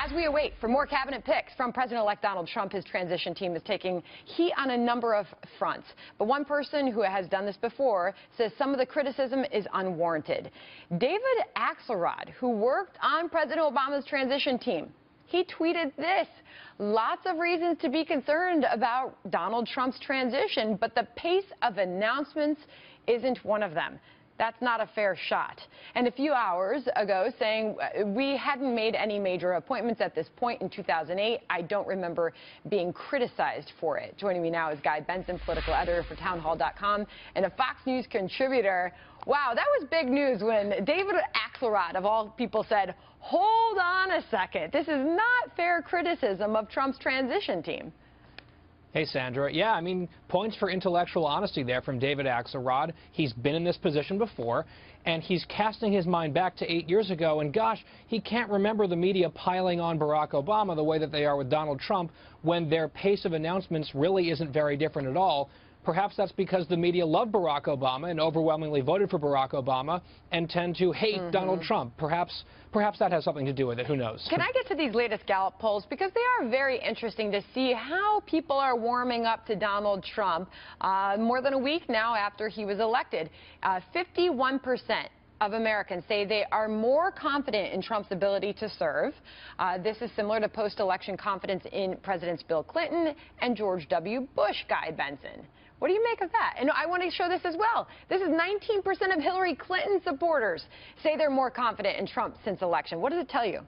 As we await for more cabinet picks from President-elect Donald Trump, his transition team is taking heat on a number of fronts. But one person who has done this before says some of the criticism is unwarranted. David Axelrod, who worked on President Obama's transition team, he tweeted this: lots of reasons to be concerned about Donald Trump's transition, but the pace of announcements isn't one of them. That's not a fair shot. And a few hours ago saying we hadn't made any major appointments at this point in 2008. I don't remember being criticized for it. Joining me now is Guy Benson, political editor for townhall.com and a Fox News contributor. Wow, that was big news when David Axelrod, of all people, said, hold on a second. This is not fair criticism of Trump's transition team. Hey, Sandra. Yeah, I mean, points for intellectual honesty there from David Axelrod. He's been in this position before, and he's casting his mind back to 8 years ago, and gosh, he can't remember the media piling on Barack Obama the way that they are with Donald Trump when their pace of announcements really isn't very different at all. Perhaps that's because the media love Barack Obama and overwhelmingly voted for Barack Obama and tend to hate Donald Trump. Perhaps that has something to do with it. Who knows? Can I get to these latest Gallup polls? Because they are very interesting to see how people are warming up to Donald Trump more than a week now after he was elected. 51% of Americans say they are more confident in Trump's ability to serve. This is similar to post-election confidence in Presidents Bill Clinton and George W. Bush. Guy Benson, what do you make of that? And I want to show this as well. This is 19% of Hillary Clinton supporters say they're more confident in Trump since election. What does it tell you?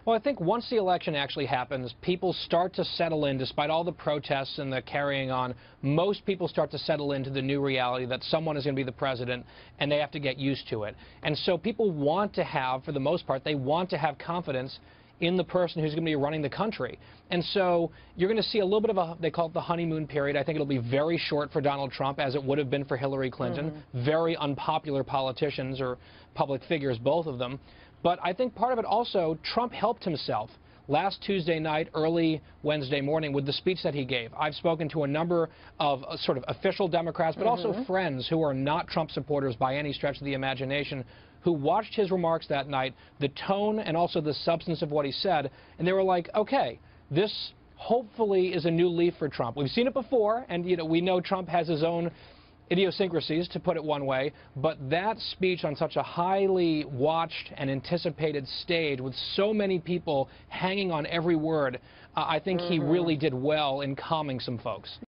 Well, I think once the election actually happens, people start to settle in. Despite all the protests and the carrying on, most people start to settle into the new reality that someone is going to be the president, and they have to get used to it. And so people want to have, for the most part, they want to have confidence in the person who's going to be running the country. And so you're going to see a little bit of a, they call it the honeymoon period. I think it'll be very short for Donald Trump, as it would have been for Hillary Clinton. Very unpopular politicians or public figures, both of them. But I think part of it also, Trump helped himself last Tuesday night, early Wednesday morning, with the speech that he gave. I've spoken to a number of sort of official Democrats, but also friends who are not Trump supporters by any stretch of the imagination, who watched his remarks that night, the tone and also the substance of what he said, and they were like, okay, this hopefully is a new leaf for Trump. We've seen it before, and we know Trump has his own idiosyncrasies, to put it one way, but that speech on such a highly watched and anticipated stage with so many people hanging on every word, I think he really did well in calming some folks.